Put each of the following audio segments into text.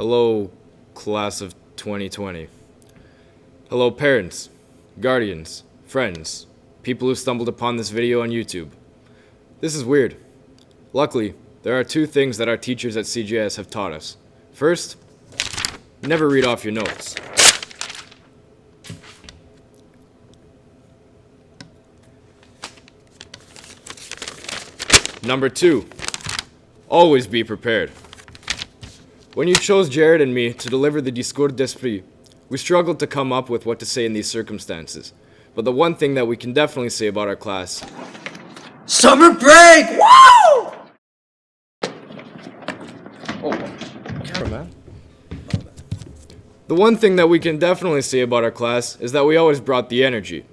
Hello, class of 2020. Hello, parents, guardians, friends, people who stumbled upon this video on YouTube. This is weird. Luckily, there are two things that our teachers at CJS have taught us. First, never read off your notes. Number two, always be prepared. When you chose Jared and me to deliver the Discours d'Esprit, we struggled to come up with what to say in these circumstances. But the one thing that we can definitely say about our class... Summer break! Woo! Cameraman. The one thing that we can definitely say about our class is that we always brought the energy.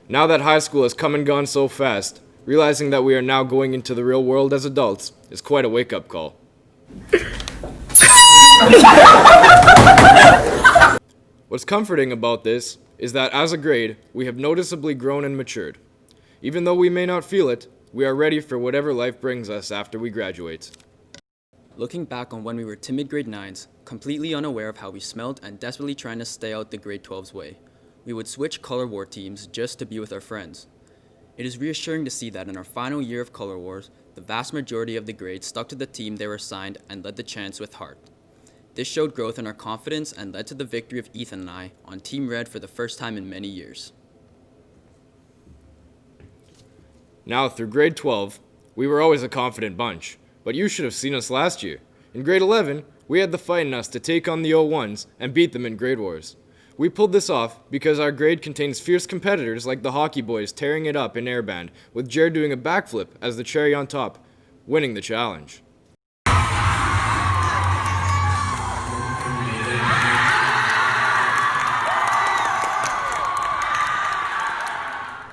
Now that high school has come and gone so fast, realizing that we are now going into the real world as adults is quite a wake-up call. What's comforting about this is that as a grade, we have noticeably grown and matured. Even though we may not feel it, we are ready for whatever life brings us after we graduate. Looking back on when we were timid grade 9s, completely unaware of how we smelled and desperately trying to stay out the grade 12's way, we would switch color war teams just to be with our friends. It is reassuring to see that in our final year of color wars, the vast majority of the grades stuck to the team they were assigned and led the chants with heart. This showed growth in our confidence and led to the victory of Ethan and I on Team Red for the first time in many years. Now, through grade 12, we were always a confident bunch, but you should have seen us last year. In grade 11, we had the fight in us to take on the 01s and beat them in grade wars. We pulled this off because our grade contains fierce competitors like the hockey boys tearing it up in airband, with Jared doing a backflip as the cherry on top, winning the challenge.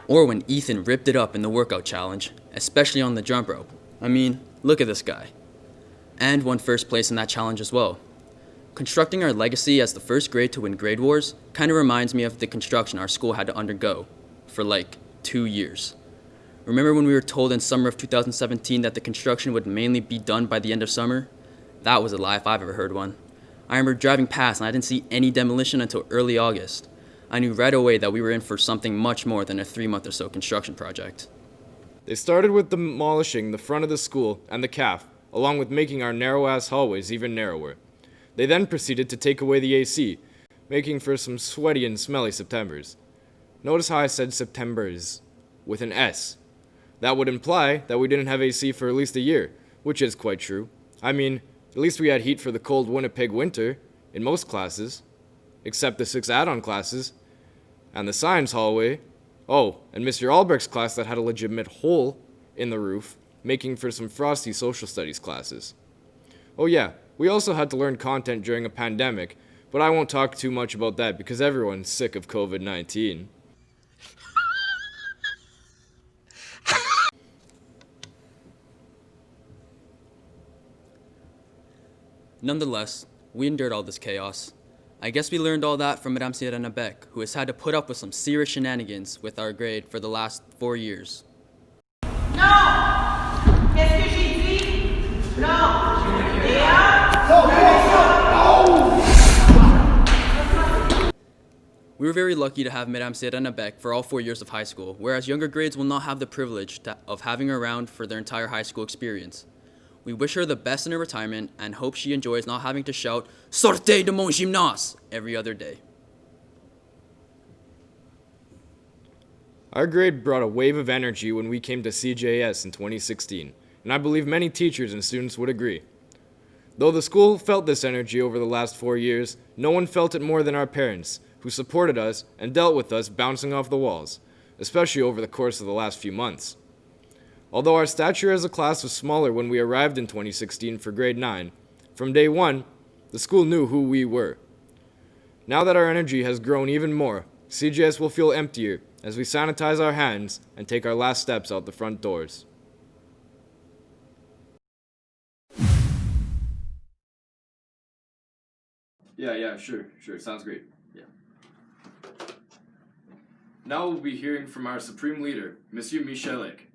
Or when Ethan ripped it up in the workout challenge, especially on the jump rope. I mean, look at this guy. And won first place in that challenge as well. Constructing our legacy as the first grade to win grade wars kind of reminds me of the construction our school had to undergo for like 2 years. Remember when we were told in summer of 2017 that the construction would mainly be done by the end of summer? That was a lie if I've ever heard one. I remember driving past and I didn't see any demolition until early August. I knew right away that we were in for something much more than a 3-month or so construction project. They started with demolishing the front of the school and the CAF, along with making our narrow-ass hallways even narrower. They then proceeded to take away the AC, making for some sweaty and smelly Septembers. Notice how I said Septembers, with an S. That would imply that we didn't have AC for at least a year, which is quite true. I mean, at least we had heat for the cold Winnipeg winter, in most classes, except the 6 add-on classes, and the science hallway. Oh, and Mr. Albrecht's class that had a legitimate hole in the roof, making for some frosty social studies classes. Oh yeah, we also had to learn content during a pandemic, but I won't talk too much about that because everyone's sick of COVID-19. Nonetheless, we endured all this chaos. I guess we learned all that from Madame Sirena Beck, who has had to put up with some serious shenanigans with our grade for the last 4 years. Non! Qu'est-ce que j'ai dit? Non! We were very lucky to have Madame Sirena Beck for all 4 years of high school, whereas younger grades will not have the privilege of having her around for their entire high school experience. We wish her the best in her retirement and hope she enjoys not having to shout, "Sortez de mon gymnase!" every other day. Our grade brought a wave of energy when we came to CJS in 2016, and I believe many teachers and students would agree. Though the school felt this energy over the last 4 years, no one felt it more than our parents, who supported us and dealt with us bouncing off the walls, especially over the course of the last few months. Although our stature as a class was smaller when we arrived in 2016 for grade 9, from day one, the school knew who we were. Now that our energy has grown even more, CJS will feel emptier as we sanitize our hands and take our last steps out the front doors. Yeah, sure, sounds great. Yeah. Now we'll be hearing from our supreme leader, Monsieur Michalek.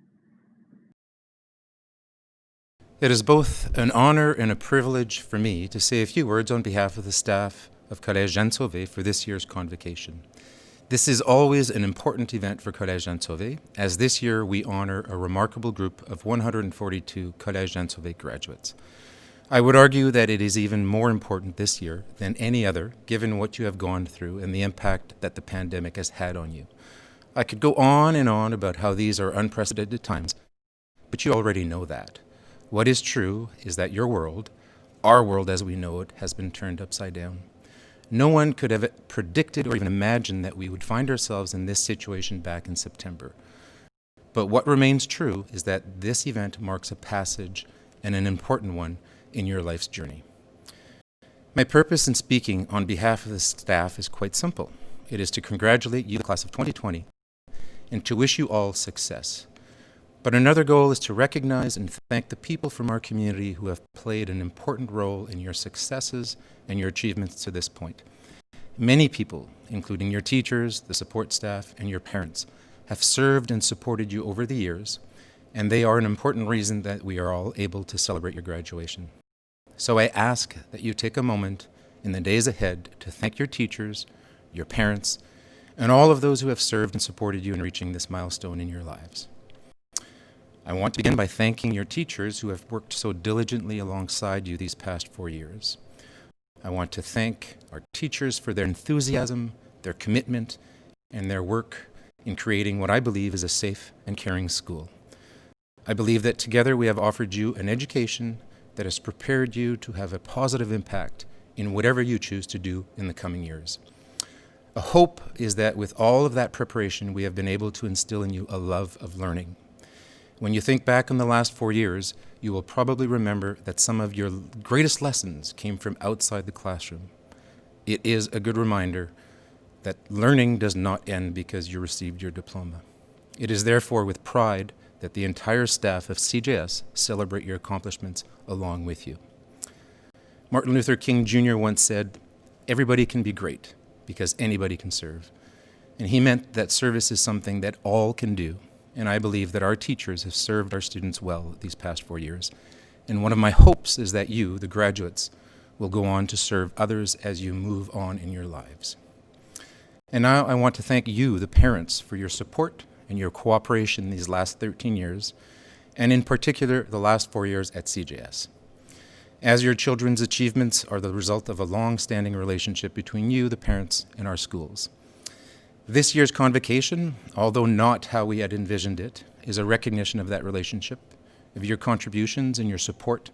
It is both an honor and a privilege for me to say a few words on behalf of the staff of College Jeanne-Sauvé for this year's convocation. This is always an important event for College Jeanne-Sauvé, as this year we honor a remarkable group of 142 College Jeanne-Sauvé graduates. I would argue that it is even more important this year than any other, given what you have gone through and the impact that the pandemic has had on you. I could go on and on about how these are unprecedented times, but you already know that. What is true is that your world, our world as we know it, has been turned upside down. No one could have predicted or even imagined that we would find ourselves in this situation back in September. But what remains true is that this event marks a passage, and an important one, in your life's journey. My purpose in speaking on behalf of the staff is quite simple. It is to congratulate you, the class of 2020, and to wish you all success. But another goal is to recognize and thank the people from our community who have played an important role in your successes and your achievements to this point. Many people, including your teachers, the support staff, and your parents, have served and supported you over the years, and they are an important reason that we are all able to celebrate your graduation. So I ask that you take a moment in the days ahead to thank your teachers, your parents, and all of those who have served and supported you in reaching this milestone in your lives. I want to begin by thanking your teachers who have worked so diligently alongside you these past 4 years. I want to thank our teachers for their enthusiasm, their commitment, and their work in creating what I believe is a safe and caring school. I believe that together we have offered you an education that has prepared you to have a positive impact in whatever you choose to do in the coming years. A hope is that with all of that preparation, we have been able to instill in you a love of learning. When you think back on the last 4 years, you will probably remember that some of your greatest lessons came from outside the classroom. It is a good reminder that learning does not end because you received your diploma. It is therefore with pride that the entire staff of CJS celebrate your accomplishments along with you. Martin Luther King Jr. once said, "Everybody can be great because anybody can serve." And he meant that service is something that all can do. And I believe that our teachers have served our students well these past 4 years. And one of my hopes is that you, the graduates, will go on to serve others as you move on in your lives. And now I want to thank you, the parents, for your support and your cooperation these last 13 years, and in particular, the last 4 years at CJS. As your children's achievements are the result of a long-standing relationship between you, the parents, and our schools. This year's convocation, although not how we had envisioned it, is a recognition of that relationship, of your contributions and your support,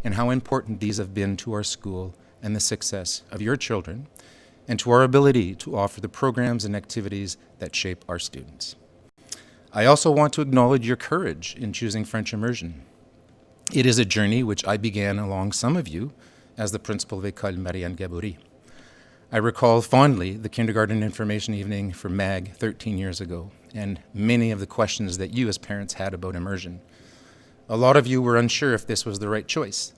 and how important these have been to our school and the success of your children, and to our ability to offer the programs and activities that shape our students. I also want to acknowledge your courage in choosing French immersion. It is a journey which I began along some of you as the principal of École Marianne Gabory. I recall fondly the kindergarten information evening for MAG 13 years ago, and many of the questions that you as parents had about immersion. A lot of you were unsure if this was the right choice.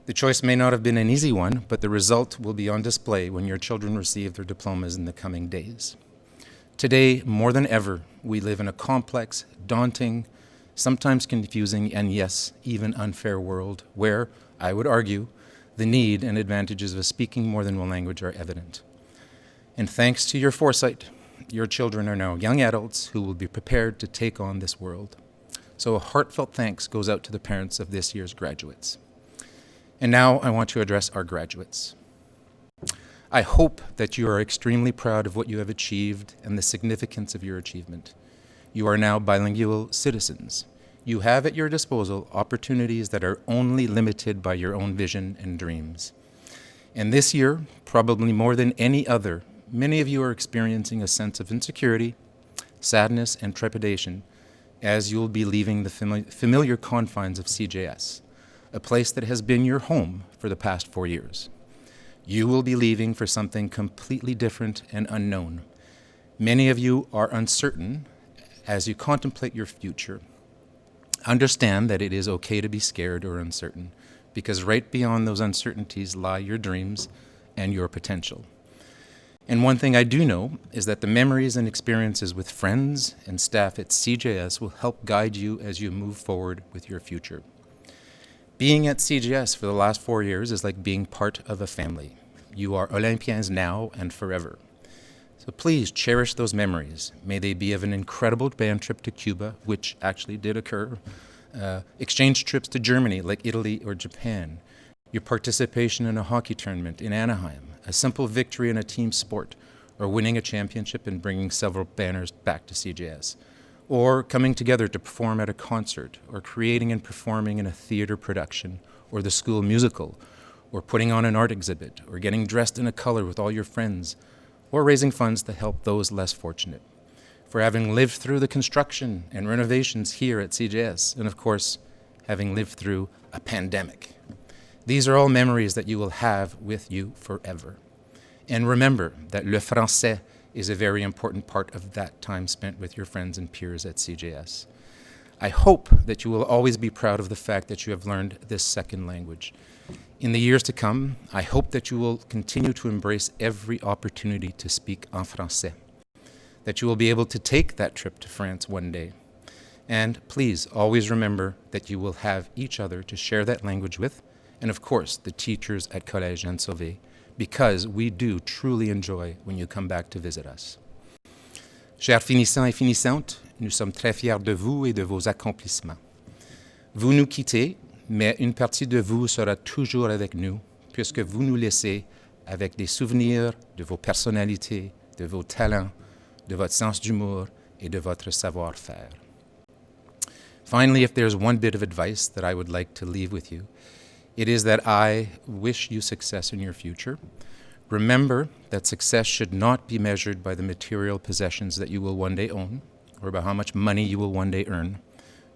The choice may not have been an easy one, but the result will be on display when your children receive their diplomas in the coming days. Today, more than ever, we live in a complex, daunting, sometimes confusing, and yes, even unfair world where, I would argue, the need and advantages of speaking more than one language are evident. And thanks to your foresight, your children are now young adults who will be prepared to take on this world. So a heartfelt thanks goes out to the parents of this year's graduates. And now I want to address our graduates. I hope that you are extremely proud of what you have achieved and the significance of your achievement. You are now bilingual citizens. You have at your disposal opportunities that are only limited by your own vision and dreams. And this year, probably more than any other, many of you are experiencing a sense of insecurity, sadness, and trepidation as you'll be leaving the familiar confines of CJS, a place that has been your home for the past 4 years. You will be leaving for something completely different and unknown. Many of you are uncertain as you contemplate your future. Understand that it is okay to be scared or uncertain, because right beyond those uncertainties lie your dreams and your potential. And one thing I do know is that the memories and experiences with friends and staff at CJS will help guide you as you move forward with your future. Being at CGS for the last 4 years is like being part of a family. You are Olympians now and forever. So please cherish those memories. May they be of an incredible band trip to Cuba, which actually did occur, exchange trips to Germany like Italy or Japan, your participation in a hockey tournament in Anaheim, a simple victory in a team sport, or winning a championship and bringing several banners back to CGS, or coming together to perform at a concert, or creating and performing in a theater production, or the school musical, or putting on an art exhibit, or getting dressed in a color with all your friends, or raising funds to help those less fortunate. For having lived through the construction and renovations here at CGS, and of course, having lived through a pandemic. These are all memories that you will have with you forever. And remember that le français is a very important part of that time spent with your friends and peers at CJS. I hope that you will always be proud of the fact that you have learned this second language. In the years to come, I hope that you will continue to embrace every opportunity to speak en français, that you will be able to take that trip to France one day. And please always remember that you will have each other to share that language with, and of course, the teachers at Collège Jeanne-Sauvé, because we do truly enjoy when you come back to visit us. Chers finissants et finissantes, nous sommes très fiers de vous et de vos accomplissements. Vous nous quittez, mais une partie de vous sera toujours avec nous, puisque vous nous laissez avec des souvenirs de vos personnalités, de vos talents, de votre sens d'humour et de votre savoir-faire. Finally, if there's one bit of advice that I would like to leave with you, it is that I wish you success in your future. Remember that success should not be measured by the material possessions that you will one day own, or by how much money you will one day earn,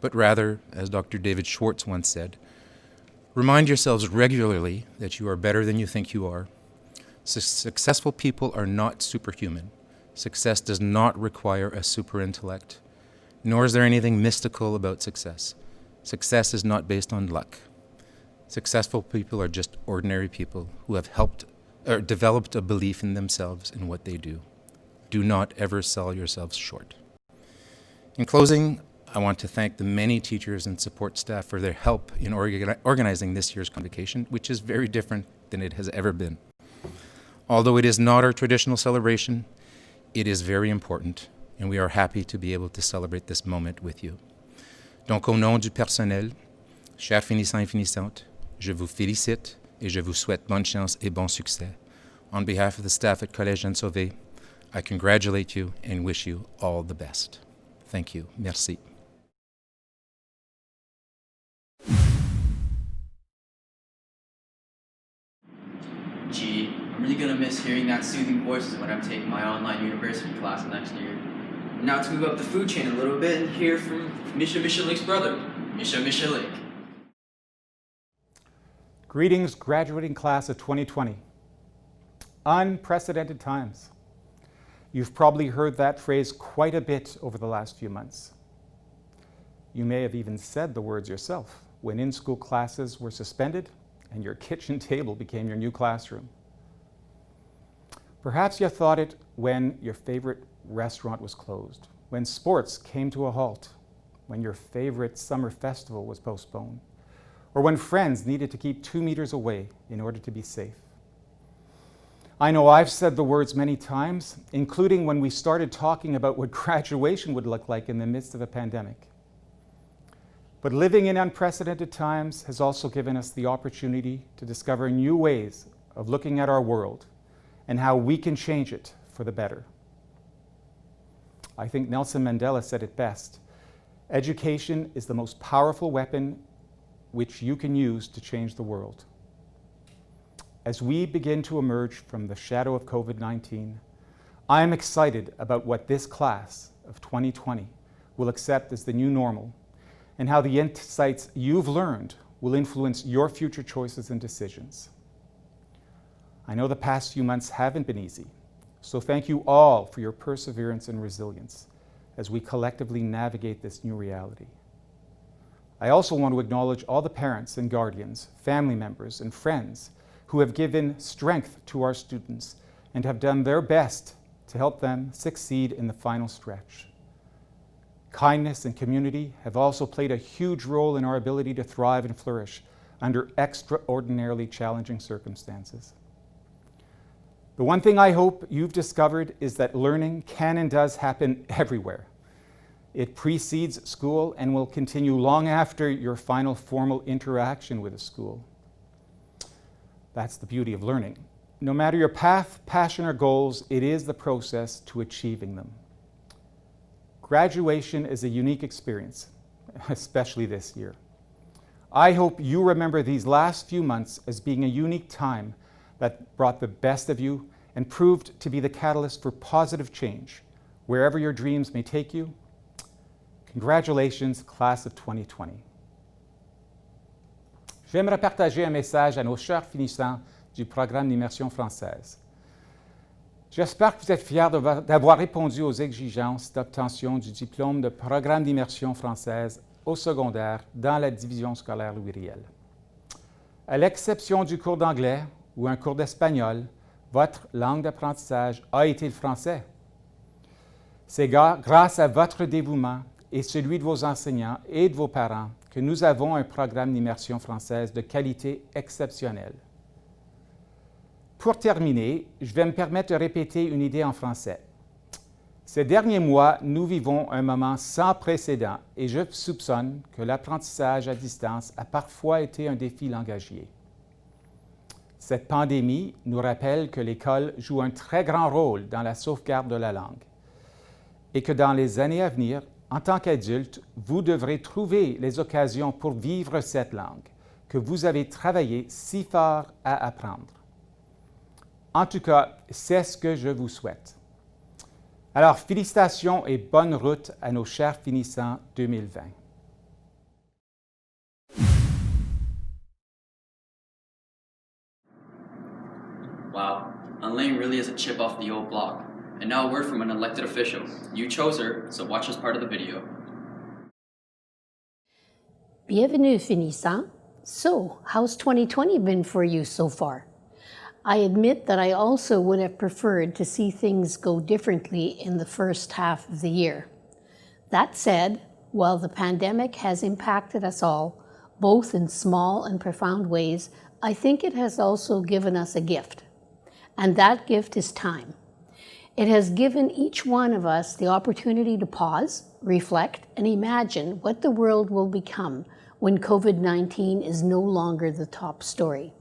but rather, as Dr. David Schwartz once said, remind yourselves regularly that you are better than you think you are. Successful people are not superhuman. Success does not require a super intellect, nor is there anything mystical about success. Success is not based on luck. Successful people are just ordinary people who have helped or developed a belief in themselves and what they do. Do not ever sell yourselves short. In closing, I want to thank the many teachers and support staff for their help in organizing this year's convocation, which is very different than it has ever been. Although it is not our traditional celebration, it is very important, and we are happy to be able to celebrate this moment with you. Donc, au nom du personnel, chers finissants et finissantes, je vous félicite et je vous souhaite bonne chance et bon succès. On behalf of the staff at Collège Jeanne-Sauvé, I congratulate you and wish you all the best. Thank you. Merci. Gee, I'm really gonna miss hearing that soothing voices when I'm taking my online university class next year. Now let's move up the food chain a little bit and hear from Misha Michalik's brother, Misha Michalik. Greetings, graduating class of 2020. Unprecedented times. You've probably heard that phrase quite a bit over the last few months. You may have even said the words yourself when in-school classes were suspended and your kitchen table became your new classroom. Perhaps you thought it when your favorite restaurant was closed, when sports came to a halt, when your favorite summer festival was postponed, or when friends needed to keep 2 meters away in order to be safe. I know I've said the words many times, including when we started talking about what graduation would look like in the midst of a pandemic. But living in unprecedented times has also given us the opportunity to discover new ways of looking at our world and how we can change it for the better. I think Nelson Mandela said it best. Education is the most powerful weapon which you can use to change the world. As we begin to emerge from the shadow of COVID-19, I am excited about what this class of 2020 will accept as the new normal and how the insights you've learned will influence your future choices and decisions. I know the past few months haven't been easy, so thank you all for your perseverance and resilience as we collectively navigate this new reality. I also want to acknowledge all the parents and guardians, family members, and friends who have given strength to our students and have done their best to help them succeed in the final stretch. Kindness and community have also played a huge role in our ability to thrive and flourish under extraordinarily challenging circumstances. The one thing I hope you've discovered is that learning can and does happen everywhere. It precedes school and will continue long after your final formal interaction with a school. That's the beauty of learning. No matter your path, passion, or goals, it is the process to achieving them. Graduation is a unique experience, especially this year. I hope you remember these last few months as being a unique time that brought the best of you and proved to be the catalyst for positive change, wherever your dreams may take you. Congratulations, class of 2020. J'aimerais partager un message à nos chers finissants du programme d'immersion française. J'espère que vous êtes fiers d'avoir répondu aux exigences d'obtention du diplôme de programme d'immersion française au secondaire dans la division scolaire Louis Riel. À l'exception du cours d'anglais ou un cours d'espagnol, votre langue d'apprentissage a été le français. C'est grâce à votre dévouement et celui de vos enseignants et de vos parents que nous avons un programme d'immersion française de qualité exceptionnelle. Pour terminer, je vais me permettre de répéter une idée en français. Ces derniers mois, nous vivons un moment sans précédent et je soupçonne que l'apprentissage à distance a parfois été un défi langagier. Cette pandémie nous rappelle que l'école joue un très grand rôle dans la sauvegarde de la langue et que dans les années à venir, en tant qu'adulte, vous devrez trouver les occasions pour vivre cette langue que vous avez travaillé si fort à apprendre. En tout cas, c'est ce que je vous souhaite. Alors, félicitations et bonne route à nos chers finissants 2020. Wow, Elaine really is a chip off the old block. And now a word from an elected official. You chose her, so watch this part of the video. Bienvenue, finissant. So, how's 2020 been for you so far? I admit that I also would have preferred to see things go differently in the first half of the year. That said, while the pandemic has impacted us all, both in small and profound ways, I think it has also given us a gift. And that gift is time. It has given each one of us the opportunity to pause, reflect, and imagine what the world will become when COVID-19 is no longer the top story.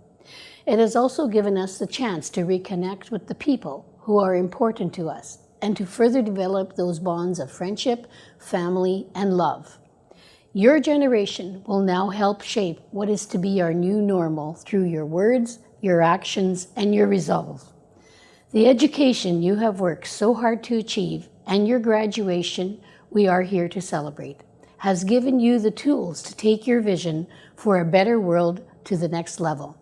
It has also given us the chance to reconnect with the people who are important to us and to further develop those bonds of friendship, family, and love. Your generation will now help shape what is to be our new normal through your words, your actions, and your resolve. The education you have worked so hard to achieve and your graduation we are here to celebrate has given you the tools to take your vision for a better world to the next level.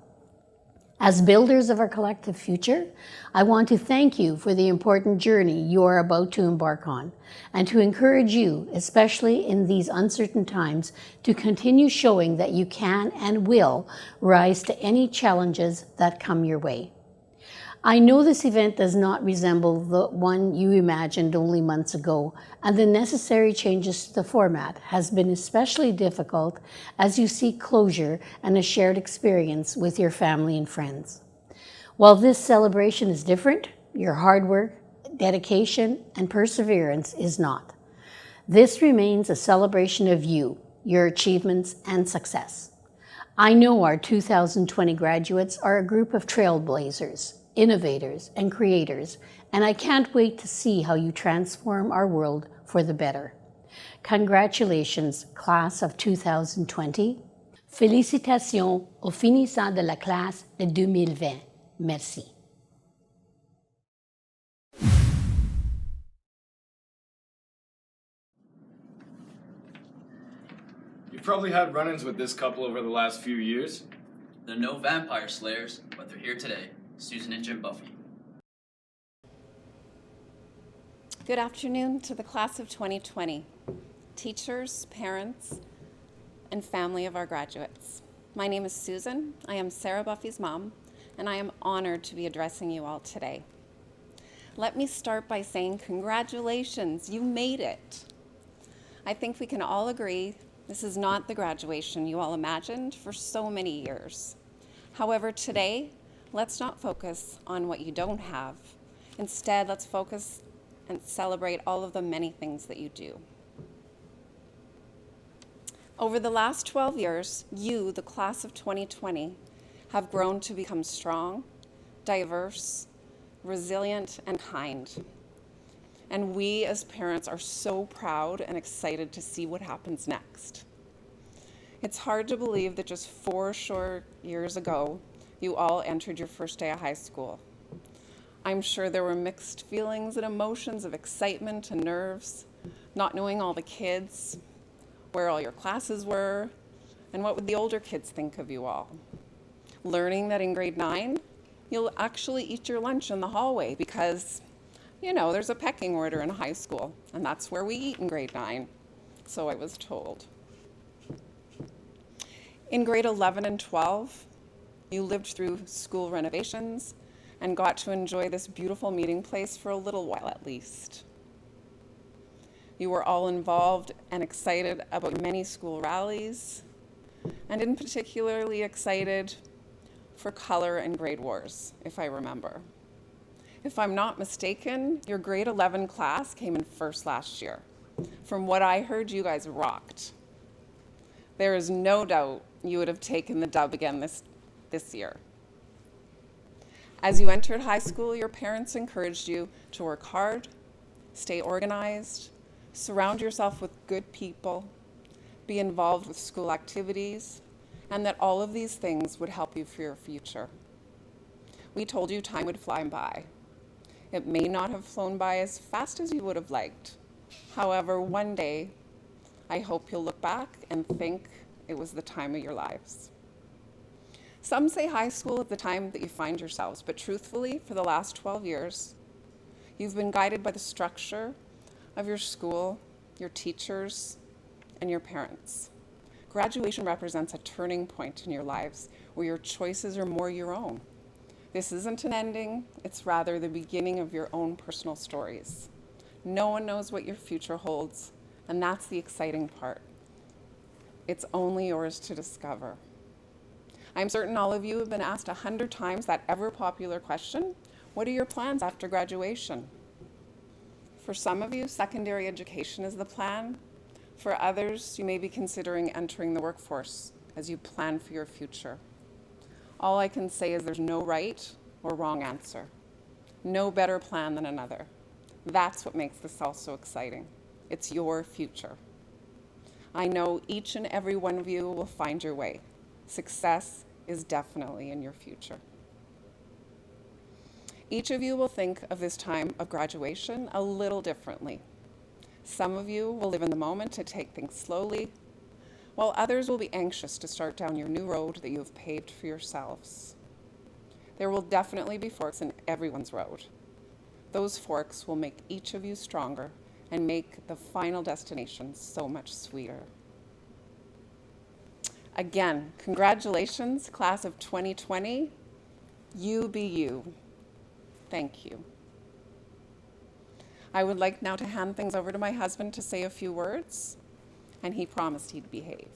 As builders of our collective future, I want to thank you for the important journey you are about to embark on and to encourage you, especially in these uncertain times, to continue showing that you can and will rise to any challenges that come your way. I know this event does not resemble the one you imagined only months ago, and the necessary changes to the format has been especially difficult as you seek closure and a shared experience with your family and friends. While this celebration is different, your hard work, dedication, and perseverance is not. This remains a celebration of you, your achievements, and success. I know our 2020 graduates are a group of trailblazers, innovators, and creators, and I can't wait to see how you transform our world for the better. Congratulations, class of 2020. Félicitations aux finissants de la classe de 2020. Merci. You've probably had run-ins with this couple over the last few years. They're no vampire slayers, but they're here today. Susan and Jim Buffy. Good afternoon to the class of 2020, teachers, parents, and family of our graduates. My name is Susan. I am Sarah Buffy's mom, and I am honored to be addressing you all today. Let me start by saying congratulations, you made it. I think we can all agree This is not the graduation you all imagined for so many years. However, today, let's not focus on what you don't have. Instead, let's focus and celebrate all of the many things that you do. Over the last 12 years, you, the class of 2020, have grown to become strong, diverse, resilient, and kind. And we as parents are so proud and excited to see what happens next. It's hard to believe that just 4 short years ago, you all entered your first day of high school. I'm sure there were mixed feelings and emotions of excitement and nerves, not knowing all the kids, where all your classes were, and what would the older kids think of you all. Learning that in grade 9, you'll actually eat your lunch in the hallway because, you know, there's a pecking order in high school, and that's where we eat in grade 9, so I was told. In grade 11 and 12, you lived through school renovations and got to enjoy this beautiful meeting place for a little while at least. You were all involved and excited about many school rallies, and in particularly excited for color and grade wars, if I remember. If I'm not mistaken, your grade 11 class came in first last year. From what I heard, you guys rocked. There is no doubt you would have taken the dub again this year. As you entered high school, your parents encouraged you to work hard, stay organized, surround yourself with good people, be involved with school activities, and that all of these things would help you for your future. We told you time would fly by. It may not have flown by as fast as you would have liked. However, one day, I hope you'll look back and think it was the time of your lives. Some say high school is the time that you find yourselves, but truthfully, for the last 12 years, you've been guided by the structure of your school, your teachers, and your parents. Graduation represents a turning point in your lives where your choices are more your own. This isn't an ending, it's rather the beginning of your own personal stories. No one knows what your future holds, and that's the exciting part. It's only yours to discover. I'm certain all of you have been asked 100 times that ever-popular question, what are your plans after graduation? For some of you, secondary education is the plan. For others, you may be considering entering the workforce as you plan for your future. All I can say is there's no right or wrong answer. No better plan than another. That's what makes this all so exciting. It's your future. I know each and every one of you will find your way. Success is definitely in your future. Each of you will think of this time of graduation a little differently. Some of you will live in the moment to take things slowly, while others will be anxious to start down your new road that you have paved for yourselves. There will definitely be forks in everyone's road. Those forks will make each of you stronger and make the final destination so much sweeter. Again, congratulations, class of 2020. You be you. Thank you. I would like now to hand things over to my husband to say a few words, and he promised he'd behave.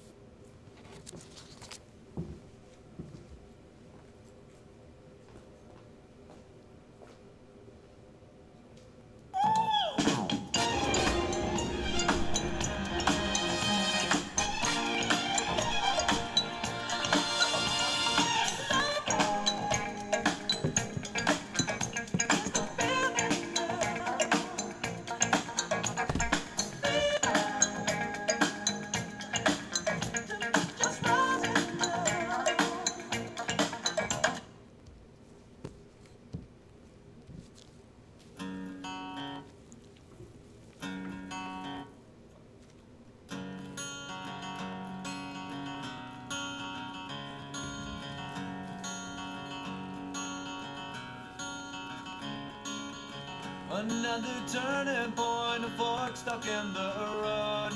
Another turning point, a fork stuck in the road.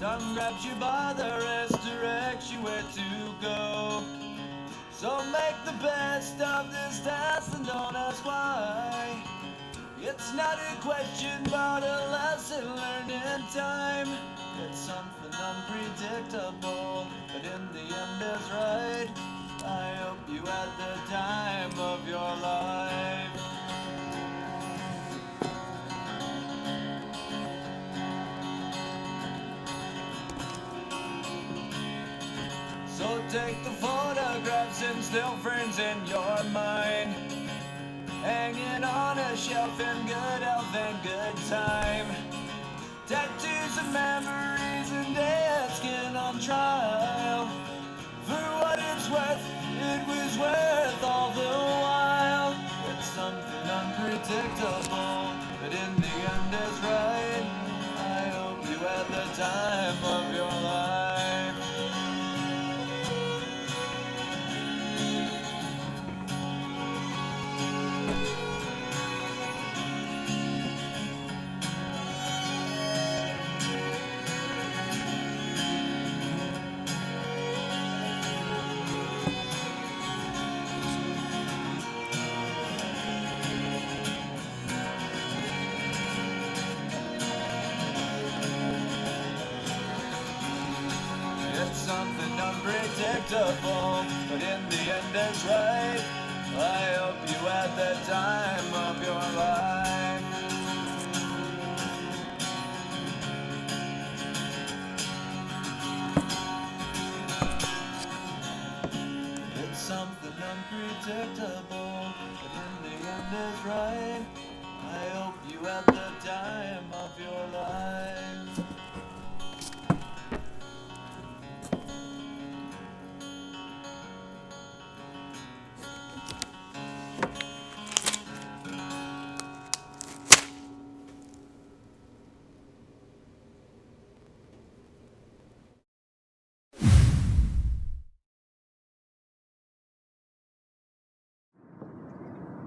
Time grabs you by the wrist, directs you where to go. So make the best of this task and don't ask why. It's not a question but a lesson learned in time. It's something unpredictable, but in the end is right. I hope you had the time of your life. So take the photographs and still frames in your mind, hanging on a shelf in good health and good time. Tattoos and memories and dead skin on trial. For what it's worth, it was worth all the while. It's something unpredictable, but in the end it's right. I hope you had the time of your life. It's something unpredictable, but in the end it's right. I hope you had the time of your life. It's something unpredictable, but in the end it's right. I hope you had the time of your life.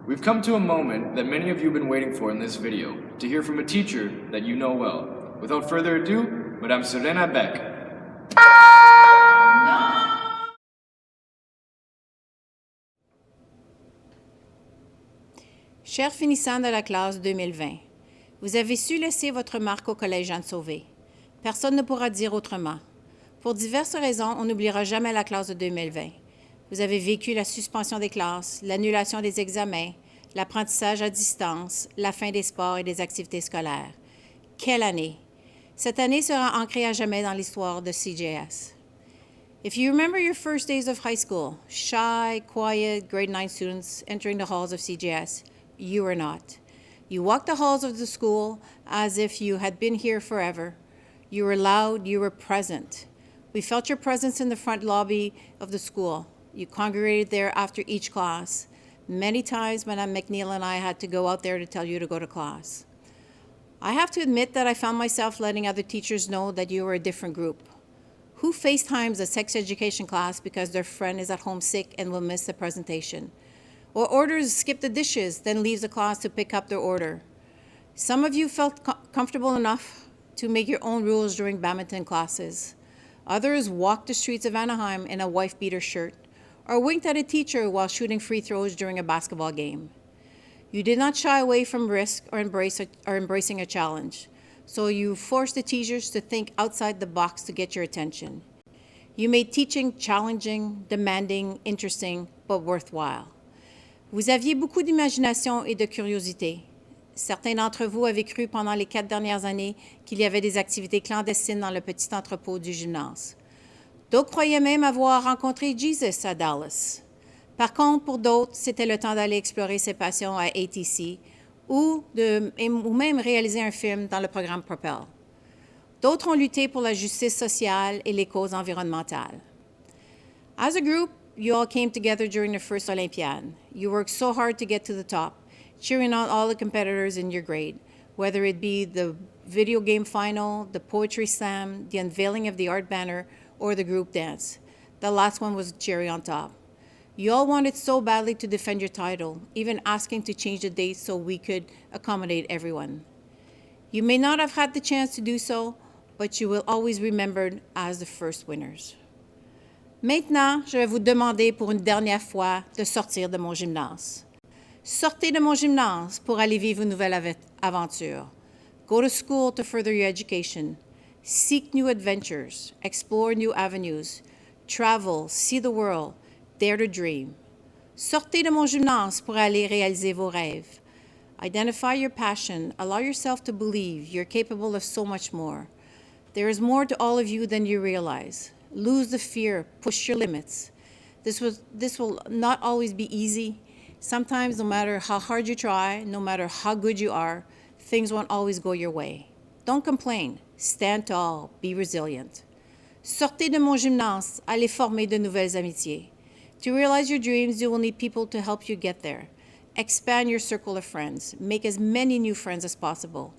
We've come to a moment that many of you have been waiting for in this video, to hear from a teacher that you know well. Without further ado, Madame Serena Beck. Chers finissants de la classe 2020, vous avez su laisser votre marque au Collège Jeanne-Sauvé. Personne ne pourra dire autrement. Pour diverses raisons, on n'oubliera jamais la classe de 2020. Vous avez vécu la suspension des classes, l'annulation des examens, l'apprentissage à distance, la fin des sports et des activités scolaires. Quelle année! Cette année sera ancrée à jamais dans l'histoire de CJS. If you remember your first days of high school, shy, quiet, grade 9 students entering the halls of CJS, you were not. You walked the halls of the school as if you had been here forever. You were loud, you were present. We felt your presence in the front lobby of the school. You congregated there after each class. Many times, Madame McNeil and I had to go out there to tell you to go to class. I have to admit that I found myself letting other teachers know that you were a different group. Who FaceTimes a sex education class because their friend is at home sick and will miss the presentation? Or orders skip the dishes, then leaves the class to pick up their order? Some of you felt comfortable enough to make your own rules during badminton classes. Others walked the streets of Anaheim in a wife-beater shirt, or winked at a teacher while shooting free throws during a basketball game. You did not shy away from risk or embracing a challenge, so you forced the teachers to think outside the box to get your attention. You made teaching challenging, demanding, interesting, but worthwhile. Vous aviez beaucoup d'imagination et de curiosité. Certains d'entre vous avaient cru pendant les 4 dernières années qu'il y avait des activités clandestines dans le petit entrepôt du gymnase. D'autres croyaient même avoir rencontré Jesus à Dallas. Par contre, pour d'autres, c'était le temps d'aller explorer ses passions à ATC ou même réaliser un film dans le programme Propel. D'autres ont lutté pour la justice sociale et les causes environnementales. As a group, you all came together during the first Olympiad. You worked so hard to get to the top, cheering on all the competitors in your grade, whether it be the video game final, the poetry slam, the unveiling of the art banner, or the group dance. The last one was cherry on top. You all wanted so badly to defend your title, even asking to change the date so we could accommodate everyone. You may not have had the chance to do so, but you will always be remembered as the first winners. Maintenant, je vais vous demander pour une dernière fois de sortir de mon gymnase. Sortez de mon gymnase pour aller vivre une nouvelle aventure. Go to school to further your education. Seek new adventures. Explore new avenues. Travel, see the world. Dare to dream. Sortez de mon gymnase pour aller réaliser vos rêves. Identify your passion. Allow yourself to believe you're capable of so much more. There is more to all of you than you realize. Lose the fear. Push your limits. This will not always be easy. Sometimes, no matter how hard you try, no matter how good you are, things won't always go your way. Don't complain. Stand tall. Be resilient. Sortez de mon gymnase. Allez former de nouvelles amitiés. To realize your dreams, you will need people to help you get there. Expand your circle of friends. Make as many new friends as possible.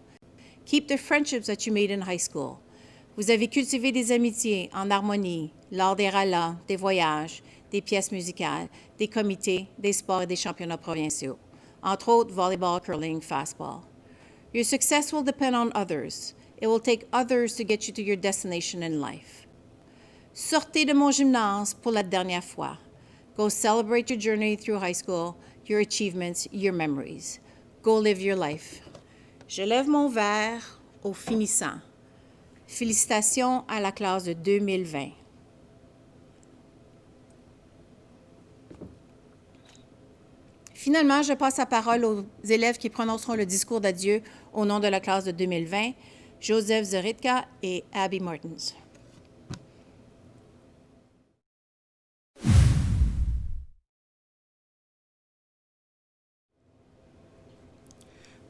Keep the friendships that you made in high school. Vous avez cultivé des amitiés en harmonie lors des ralas, des voyages, des pièces musicales, des comités, des sports et des championnats provinciaux, entre autres volleyball, curling, fastball. Your success will depend on others. It will take others to get you to your destination in life. Sortez de mon gymnase pour la dernière fois. Go celebrate your journey through high school, your achievements, your memories. Go live your life. Je lève mon verre aux finissants. Félicitations à la classe de 2020. Finalement, je passe la parole aux élèves qui prononceront le discours d'adieu au nom de la classe de 2020, Joseph Zoritka et Abby Martins.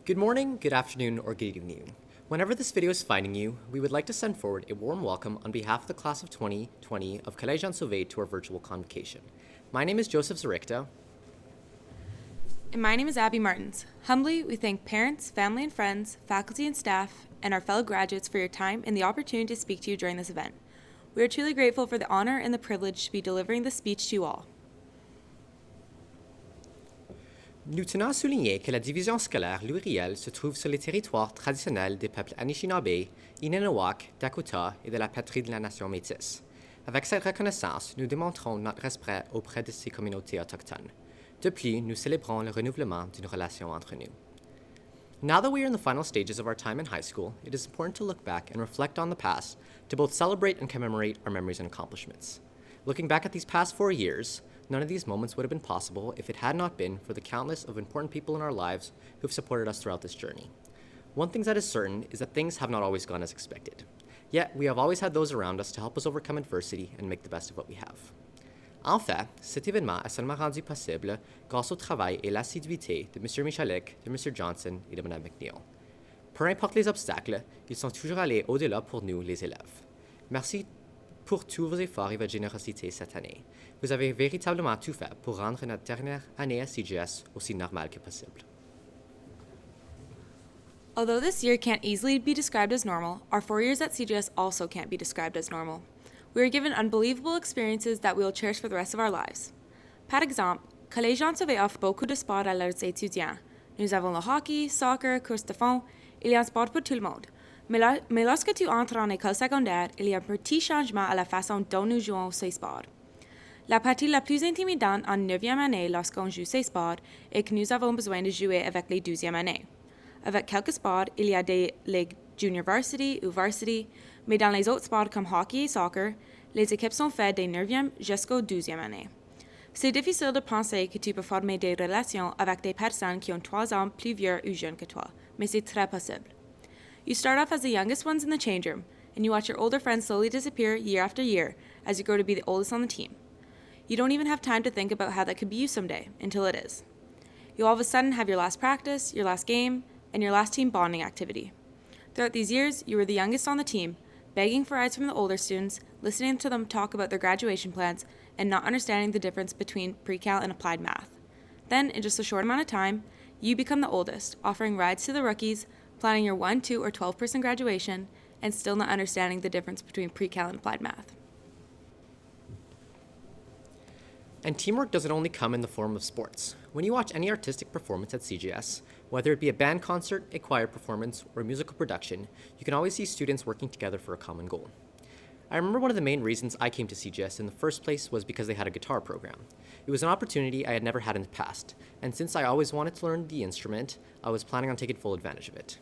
Good morning, good afternoon, or good evening. Whenever this video is finding you, we would like to send forward a warm welcome on behalf of the class of 2020 of College Jeanne-Sauvé to our virtual convocation. My name is Joseph Zoritka. And my name is Abby Martins. Humbly, we thank parents, family and friends, faculty and staff, and our fellow graduates for your time and the opportunity to speak to you during this event. We are truly grateful for the honor and the privilege to be delivering this speech to you all. Nous tenons à souligner que la division scolaire Louis-Riel se trouve sur les territoires traditionnels des peuples Anishinaabe, Ininawak, Dakota et de la patrie de la nation métisse. Avec cette reconnaissance, nous démontrons notre respect auprès de ces communautés autochtones. De plus, nous célébrons le renouvellement d'une relation entre nous. Now that we are in the final stages of our time in high school, it is important to look back and reflect on the past to both celebrate and commemorate our memories and accomplishments. Looking back at these past 4 years, none of these moments would have been possible if it had not been for the countless of important people in our lives who have supported us throughout this journey. One thing that is certain is that things have not always gone as expected. Yet, we have always had those around us to help us overcome adversity and make the best of what we have. En fait, cet événement est seulement rendu possible grâce au travail et l'assiduité de M. Michalek, de M. Johnson et de Mme McNeil. Peu importe les obstacles, ils sont toujours allés au-delà pour nous, les élèves. Merci pour tous vos efforts et votre générosité cette année. Vous avez véritablement tout fait pour rendre notre dernière année à CJS aussi normale que possible. Although this year can't easily be described as normal, our 4 years at CJS also can't be described as normal. We were given unbelievable experiences that we will cherish for the rest of our lives. Par exemple, Collège Jeanne-Sauvé offre beaucoup de sport à leurs étudiants. Nous avons le hockey, soccer, course de fond, il y a un sport pour tout le monde. Mais lorsque tu entres en école secondaire, il y a un petit changement à la façon dont nous jouons ces sports. La partie la plus intimidante en 9e année lorsqu'on joue ces sports est que nous avons besoin de jouer avec les 12e années. Avec quelques sports, il y a des ligues junior varsity ou varsity, mais dans les autres sports comme hockey et soccer, les équipes sont faites des 9e jusqu'aux 12e années. C'est difficile de penser que tu peux former des relations avec des personnes qui ont 3 ans plus vieux ou jeunes que toi, mais c'est très possible. You start off as the youngest ones in the change room, and you watch your older friends slowly disappear year after year as you grow to be the oldest on the team. You don't even have time to think about how that could be you someday, until it is. You all of a sudden have your last practice, your last game, and your last team bonding activity. Throughout these years, you were the youngest on the team, begging for rides from the older students, listening to them talk about their graduation plans, and not understanding the difference between pre-cal and applied math. Then, in just a short amount of time, you become the oldest, offering rides to the rookies, planning your 1, 2, or 12-person graduation, and still not understanding the difference between pre-cal and applied math. And teamwork doesn't only come in the form of sports. When you watch any artistic performance at CJS, whether it be a band concert, a choir performance, or a musical production, you can always see students working together for a common goal. I remember one of the main reasons I came to CGS in the first place was because they had a guitar program. It was an opportunity I had never had in the past, and since I always wanted to learn the instrument, I was planning on taking full advantage of it.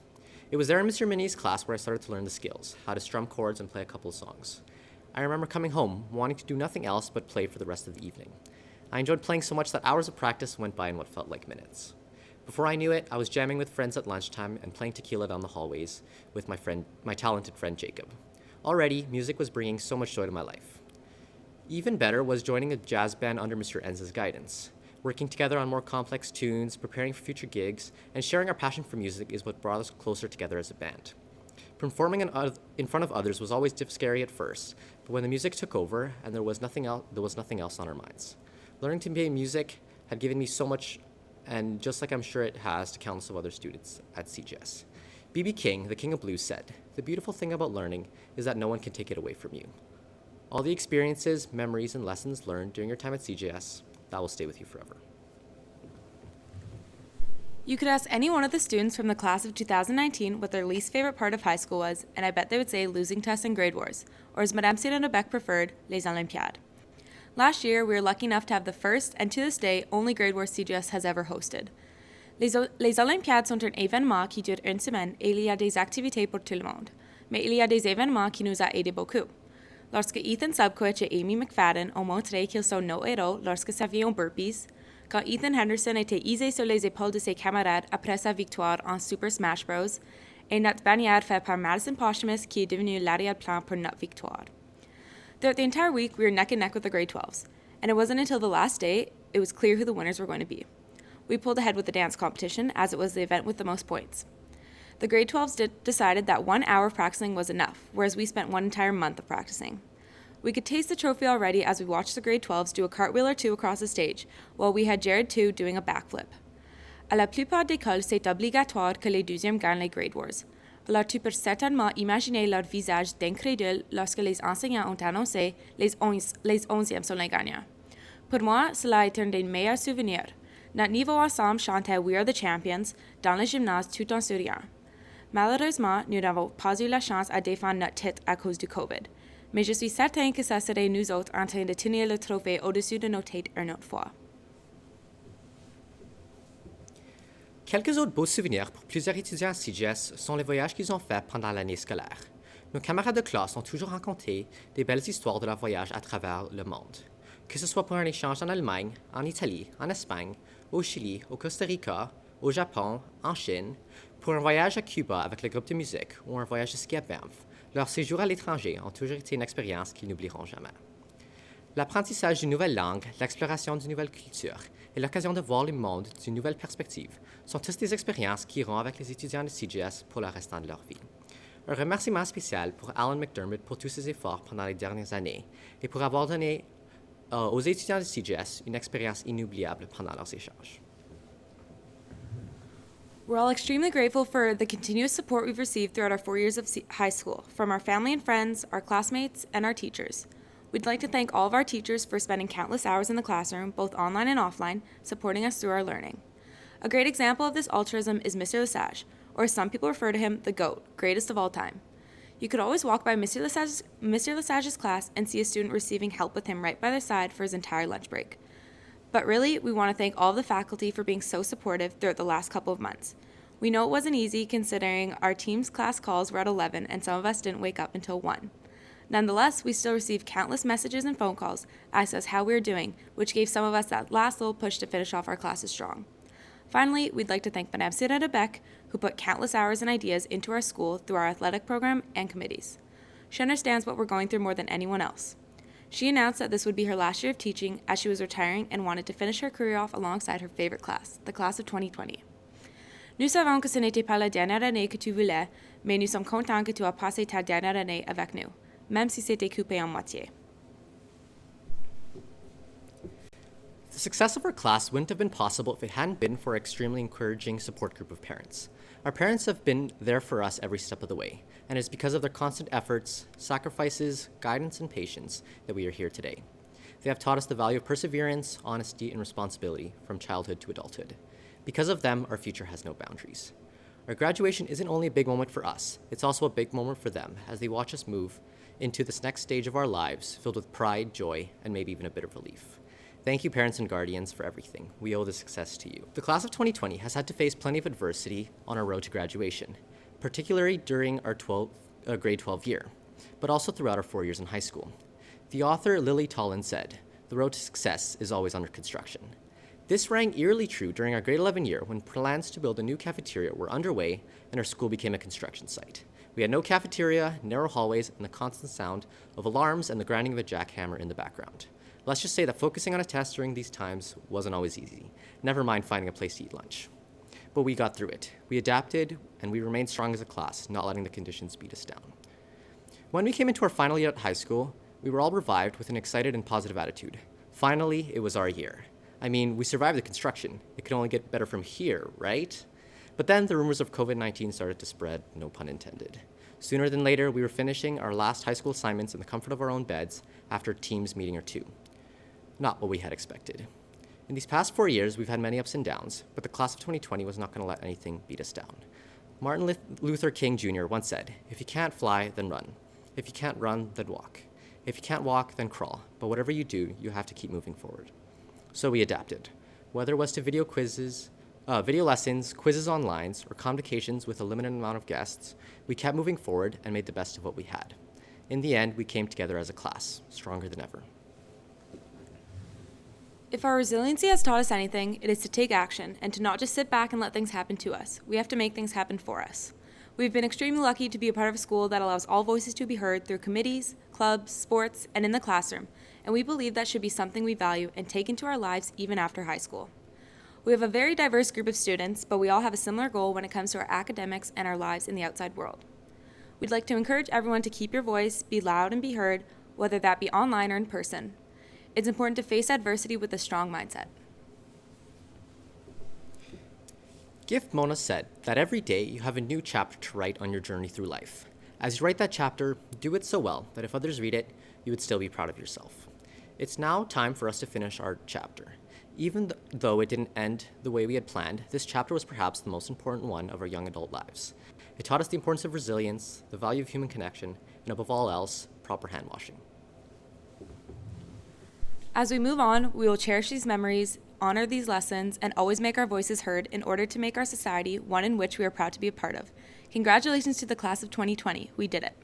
It was there in Mr. Mini's class where I started to learn the skills, how to strum chords and play a couple of songs. I remember coming home, wanting to do nothing else but play for the rest of the evening. I enjoyed playing so much that hours of practice went by in what felt like minutes. Before I knew it, I was jamming with friends at lunchtime and playing tequila down the hallways with my talented friend Jacob. Already, music was bringing so much joy to my life. Even better was joining a jazz band under Mr. Enz's guidance. Working together on more complex tunes, preparing for future gigs, and sharing our passion for music is what brought us closer together as a band. Performing in front of others was always scary at first, but when the music took over and there was nothing else on our minds. Learning to play music had given me so much, and just like I'm sure it has to countless of other students at CGS. B.B. King, the King of Blues, said, "The beautiful thing about learning is that no one can take it away from you." All the experiences, memories, and lessons learned during your time at CGS, that will stay with you forever. You could ask any one of the students from the class of 2019 what their least favorite part of high school was, and I bet they would say losing tests and grade wars, or as Madame Sirène preferred, les Olympiades. Last year, we were lucky enough to have the first, and to this day, only grade wars CGS has ever hosted. Les Olympiades sont un événement qui dure une semaine et il y a des activités pour tout le monde. Mais il y a des événements qui nous a aidés beaucoup. Lorsque Ethan Subquich et Amy McFadden ont montré qu'ils sont nos héros lorsque ça vient aux burpees, quand Ethan Henderson était hisé sur les épaules de ses camarades après sa victoire en Super Smash Bros, et notre bannière faite par Madison Posthumus qui est devenu l'arrière-plan pour notre victoire. Throughout the entire week, we were neck and neck with the grade 12s, and it wasn't until the last day it was clear who the winners were going to be. We pulled ahead with the dance competition, as it was the event with the most points. The grade 12s decided that 1 hour of practicing was enough, whereas we spent 1 entire month of practicing. We could taste the trophy already as we watched the grade 12s do a cartwheel or two across the stage, while we had Jared too doing a backflip. À la plupart des écoles, c'est obligatoire que les 12e gagnent les grade wars. Alors tu peux certainement imaginer leur visage d'incrédule lorsque les enseignants ont annoncé les 11e sont les gagnants. Pour moi, cela est un des meilleurs souvenirs. Notre niveau ensemble chantait We Are the Champions dans le gymnase tout en souriant. Malheureusement, nous n'avons pas eu la chance à défendre notre titre à cause du COVID. Mais je suis certain que ça serait nous autres en train de tenir le trophée au-dessus de nos têtes une autre fois. Quelques autres beaux souvenirs pour plusieurs étudiants à CGS sont les voyages qu'ils ont faits pendant l'année scolaire. Nos camarades de classe ont toujours raconté des belles histoires de leurs voyages à travers le monde. Que ce soit pour un échange en Allemagne, en Italie, en Espagne, au Chili, au Costa Rica, au Japon, en Chine, pour un voyage à Cuba avec le groupe de musique ou un voyage de ski à Banff, leurs séjours à l'étranger ont toujours été une expérience qu'ils n'oublieront jamais. L'apprentissage d'une nouvelle langue, l'exploration d'une nouvelle culture et l'occasion de voir le monde d'une nouvelle perspective sont tous des expériences qui iront avec les étudiants de CGS pour le restant de leur vie. Un remerciement spécial pour Alan McDermott pour tous ses efforts pendant les dernières années et pour avoir donné aux étudiants de CGS une expérience inoubliable pendant leurs échanges. We're all extremely grateful for the continuous support we've received throughout our 4 years of high school, from our family and friends, our classmates, and our teachers. We'd like to thank all of our teachers for spending countless hours in the classroom, both online and offline, supporting us through our learning. A great example of this altruism is Mr. Lesage, or as some people refer to him, the GOAT, greatest of all time. You could always walk by Mr. Lesage's class and see a student receiving help with him right by their side for his entire lunch break. But really, we want to thank all of the faculty for being so supportive throughout the last couple of months. We know it wasn't easy considering our team's class calls were at 11 and some of us didn't wake up until 1. Nonetheless, we still received countless messages and phone calls asking us how we were doing, which gave some of us that last little push to finish off our classes strong. Finally, we'd like to thank Madame Sirène, who put countless hours and ideas into our school through our athletic program and committees. She understands what we're going through more than anyone else. She announced that this would be her last year of teaching as she was retiring and wanted to finish her career off alongside her favorite class, the class of 2020. Nous savons que ce n'était pas la dernière année que tu voulais, mais nous sommes contents que tu as passé ta dernière année avec nous, même si c'était coupé en moitié. The success of our class wouldn't have been possible if it hadn't been for our extremely encouraging support group of parents. Our parents have been there for us every step of the way, and it's because of their constant efforts, sacrifices, guidance, and patience that we are here today. They have taught us the value of perseverance, honesty, and responsibility from childhood to adulthood. Because of them, our future has no boundaries. Our graduation isn't only a big moment for us, it's also a big moment for them as they watch us move into this next stage of our lives filled with pride, joy, and maybe even a bit of relief. Thank you, parents and guardians, for everything. We owe this success to you. The class of 2020 has had to face plenty of adversity on our road to graduation, particularly during our grade 12 year, but also throughout our 4 years in high school. The author Lily Tollin said, "The road to success is always under construction." This rang eerily true during our grade 11 year when plans to build a new cafeteria were underway and our school became a construction site. We had no cafeteria, narrow hallways, and the constant sound of alarms and the grinding of a jackhammer in the background. Let's just say that focusing on a test during these times wasn't always easy, never mind finding a place to eat lunch. But we got through it. We adapted, and we remained strong as a class, not letting the conditions beat us down. When we came into our final year at high school, we were all revived with an excited and positive attitude. Finally, it was our year. I mean, we survived the construction. It could only get better from here, right? But then the rumors of COVID-19 started to spread, no pun intended. Sooner than later, we were finishing our last high school assignments in the comfort of our own beds after a Teams meeting or two. Not what we had expected. In these past 4 years, we've had many ups and downs, but the class of 2020 was not going to let anything beat us down. Martin Luther King Jr. once said, "If you can't fly, then run. If you can't run, then walk. If you can't walk, then crawl. But whatever you do, you have to keep moving forward." So we adapted. Whether it was to video lessons, quizzes online, or convocations with a limited amount of guests, we kept moving forward and made the best of what we had. In the end, we came together as a class, stronger than ever. If our resiliency has taught us anything, it is to take action and to not just sit back and let things happen to us. We have to make things happen for us. We've been extremely lucky to be a part of a school that allows all voices to be heard through committees, clubs, sports, and in the classroom, and we believe that should be something we value and take into our lives even after high school. We have a very diverse group of students, but we all have a similar goal when it comes to our academics and our lives in the outside world. We'd like to encourage everyone to keep your voice, be loud, and be heard, whether that be online or in person. It's important to face adversity with a strong mindset. Gift Mona said that every day you have a new chapter to write on your journey through life. As you write that chapter, do it so well that if others read it, you would still be proud of yourself. It's now time for us to finish our chapter. Even though it didn't end the way we had planned, this chapter was perhaps the most important one of our young adult lives. It taught us the importance of resilience, the value of human connection, and above all else, proper hand washing. As we move on, we will cherish these memories, honor these lessons, and always make our voices heard in order to make our society one in which we are proud to be a part of. Congratulations to the class of 2020. We did it.